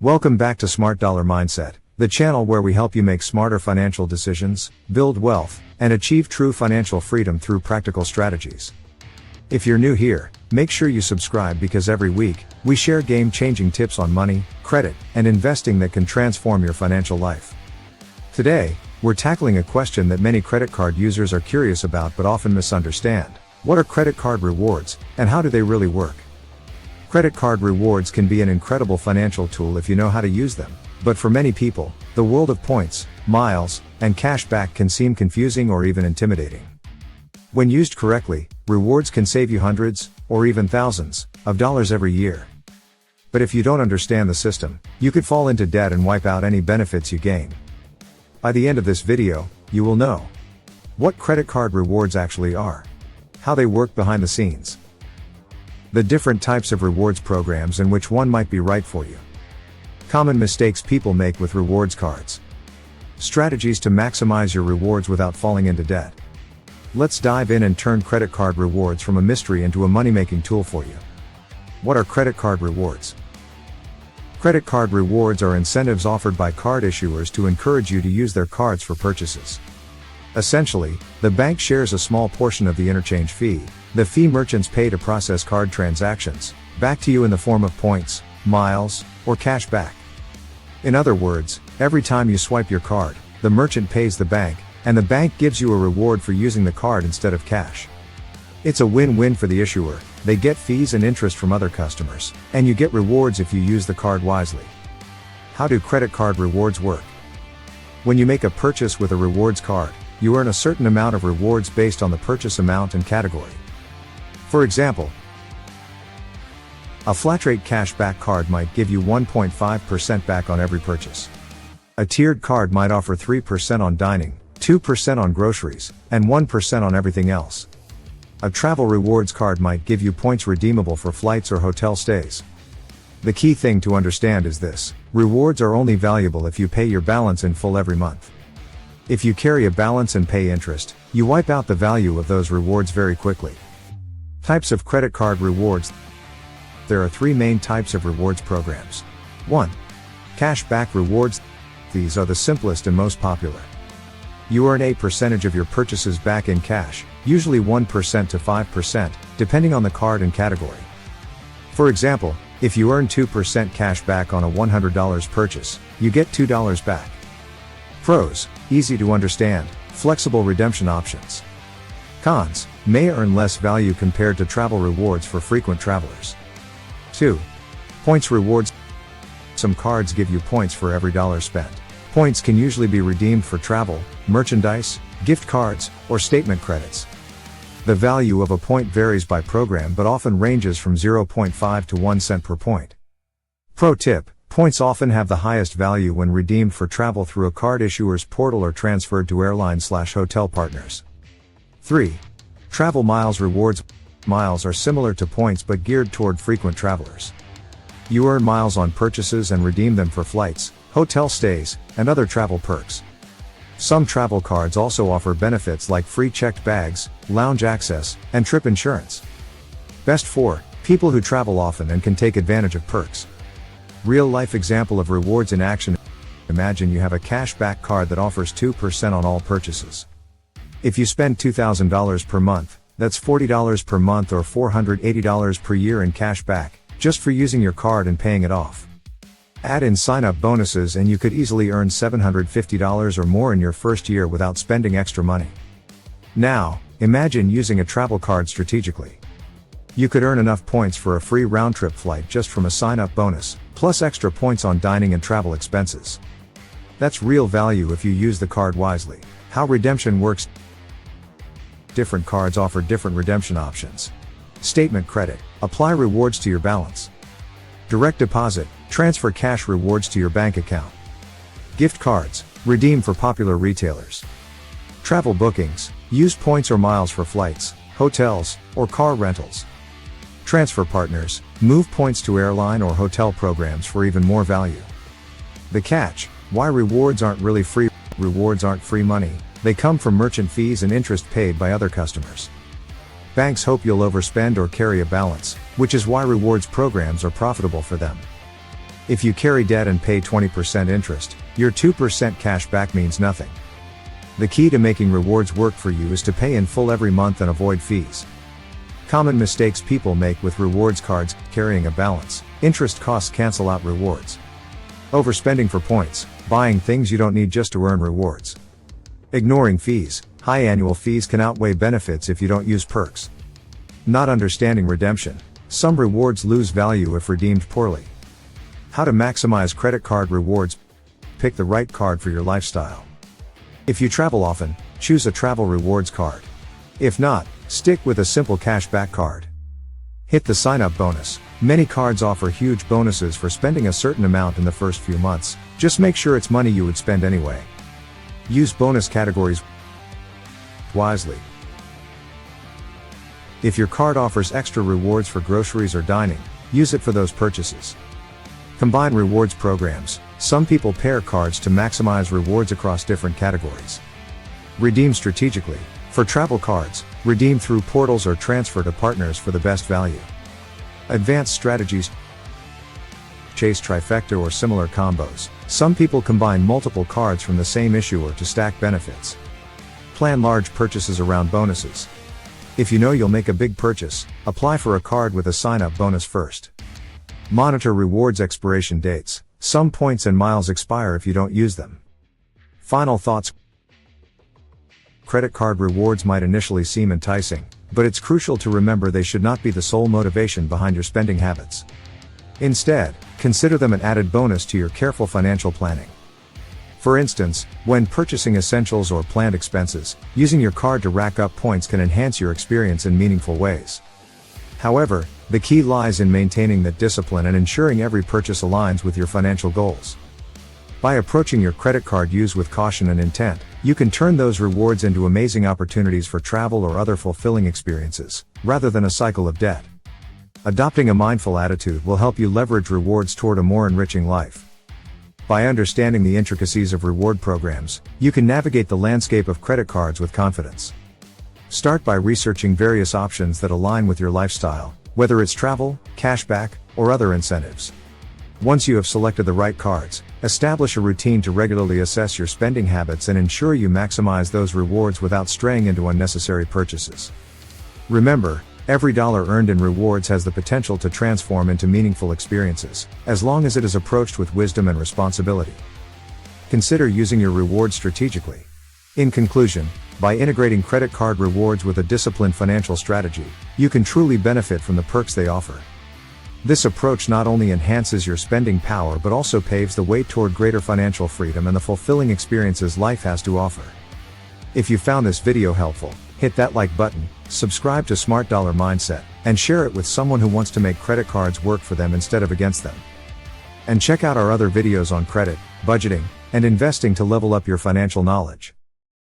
Welcome back to Smart Dollar Mindset, the channel where we help you make smarter financial decisions, build wealth, and achieve true financial freedom through practical strategies. If you're new here, make sure you subscribe because every week, we share game-changing tips on money, credit, and investing that can transform your financial life. Today, we're tackling a question that many credit card users are curious about but often misunderstand. What are credit card rewards, and how do they really work? Credit card rewards can be an incredible financial tool if you know how to use them, but for many people, the world of points, miles, and cash back can seem confusing or even intimidating. When used correctly, rewards can save you hundreds, or even thousands, of dollars every year. But if you don't understand the system, you could fall into debt and wipe out any benefits you gain. By the end of this video, you will know what credit card rewards actually are, how they work behind the scenes, the different types of rewards programs and which one might be right for you, common mistakes people make with rewards cards, strategies to maximize your rewards without falling into debt. Let's dive in and turn credit card rewards from a mystery into a money-making tool for you. What are credit card rewards? Credit card rewards are incentives offered by card issuers to encourage you to use their cards for purchases. Essentially, the bank shares a small portion of the interchange fee, the fee merchants pay to process card transactions, back to you in the form of points, miles, or cash back. In other words, every time you swipe your card, the merchant pays the bank, and the bank gives you a reward for using the card instead of cash. It's a win-win for the issuer. They get fees and interest from other customers, and you get rewards if you use the card wisely. How do credit card rewards work? When you make a purchase with a rewards card, you earn a certain amount of rewards based on the purchase amount and category. For example, a flat-rate cash-back card might give you 1.5% back on every purchase. A tiered card might offer 3% on dining, 2% on groceries, and 1% on everything else. A travel rewards card might give you points redeemable for flights or hotel stays. The key thing to understand is this: rewards are only valuable if you pay your balance in full every month. If you carry a balance and pay interest, you wipe out the value of those rewards very quickly. Types of credit card rewards. There are three main types of rewards programs. 1. Cash back rewards. These are the simplest and most popular. You earn a percentage of your purchases back in cash, usually 1% to 5%, depending on the card and category. For example, if you earn 2% cash back on a $100 purchase, you get $2 back. Pros: easy to understand, flexible redemption options. Cons: may earn less value compared to travel rewards for frequent travelers. 2. Points rewards. Some cards give you points for every dollar spent. Points can usually be redeemed for travel, merchandise, gift cards, or statement credits. The value of a point varies by program but often ranges from 0.5 to 1 cent per point. Pro tip: points often have the highest value when redeemed for travel through a card issuer's portal or transferred to airline/hotel partners. 3. Travel miles rewards. Miles are similar to points but geared toward frequent travelers. You earn miles on purchases and redeem them for flights, hotel stays, and other travel perks. Some travel cards also offer benefits like free checked bags, lounge access, and trip insurance. Best for people who travel often and can take advantage of perks. Real-life example of rewards in action. Imagine you have a cash-back card that offers 2% on all purchases. If you spend $2,000 per month, that's $40 per month or $480 per year in cash back, just for using your card and paying it off. Add in sign-up bonuses and you could easily earn $750 or more in your first year without spending extra money. Now, imagine using a travel card strategically. You could earn enough points for a free round-trip flight just from a sign-up bonus, plus extra points on dining and travel expenses. That's real value if you use the card wisely. How redemption works. Different cards offer different redemption options. Statement credit: apply rewards to your balance. Direct deposit: transfer cash rewards to your bank account. Gift cards: redeem for popular retailers. Travel bookings: use points or miles for flights, hotels, or car rentals. Transfer partners: move points to airline or hotel programs for even more value. The catch: why rewards aren't really free. Rewards aren't free money, they come from merchant fees and interest paid by other customers. Banks hope you'll overspend or carry a balance, which is why rewards programs are profitable for them. If you carry debt and pay 20% interest, your 2% cash back means nothing. The key to making rewards work for you is to pay in full every month and avoid fees. Common mistakes people make with rewards cards: carrying a balance. Interest costs cancel out rewards. Overspending for points, buying things you don't need just to earn rewards. Ignoring fees. High annual fees can outweigh benefits if you don't use perks. Not understanding redemption. Some rewards lose value if redeemed poorly. How to maximize credit card rewards. Pick the right card for your lifestyle. If you travel often, choose a travel rewards card. If not, stick with a simple cashback card. Hit the sign-up bonus. Many cards offer huge bonuses for spending a certain amount in the first few months. Just make sure it's money you would spend anyway. Use bonus categories wisely. If your card offers extra rewards for groceries or dining, use it for those purchases. Combine rewards programs. Some people pair cards to maximize rewards across different categories. Redeem strategically. For travel cards, redeem through portals or transfer to partners for the best value. Advanced strategies. Chase trifecta or similar combos. Some people combine multiple cards from the same issuer to stack benefits. Plan large purchases around bonuses. If you know you'll make a big purchase, apply for a card with a sign-up bonus first. Monitor rewards expiration dates. Some points and miles expire if you don't use them. Final thoughts. Credit card rewards might initially seem enticing, but it's crucial to remember they should not be the sole motivation behind your spending habits. Instead, consider them an added bonus to your careful financial planning. For instance, when purchasing essentials or planned expenses, using your card to rack up points can enhance your experience in meaningful ways. However, the key lies in maintaining that discipline and ensuring every purchase aligns with your financial goals. By approaching your credit card use with caution and intent, you can turn those rewards into amazing opportunities for travel or other fulfilling experiences, rather than a cycle of debt. Adopting a mindful attitude will help you leverage rewards toward a more enriching life. By understanding the intricacies of reward programs, you can navigate the landscape of credit cards with confidence. Start by researching various options that align with your lifestyle, whether it's travel, cashback, or other incentives. Once you have selected the right cards, establish a routine to regularly assess your spending habits and ensure you maximize those rewards without straying into unnecessary purchases. Remember, every dollar earned in rewards has the potential to transform into meaningful experiences, as long as it is approached with wisdom and responsibility. Consider using your rewards strategically. In conclusion, by integrating credit card rewards with a disciplined financial strategy, you can truly benefit from the perks they offer. This approach not only enhances your spending power but also paves the way toward greater financial freedom and the fulfilling experiences life has to offer. If you found this video helpful, hit that like button, subscribe to Smart Dollar Mindset, and share it with someone who wants to make credit cards work for them instead of against them. And check out our other videos on credit, budgeting, and investing to level up your financial knowledge.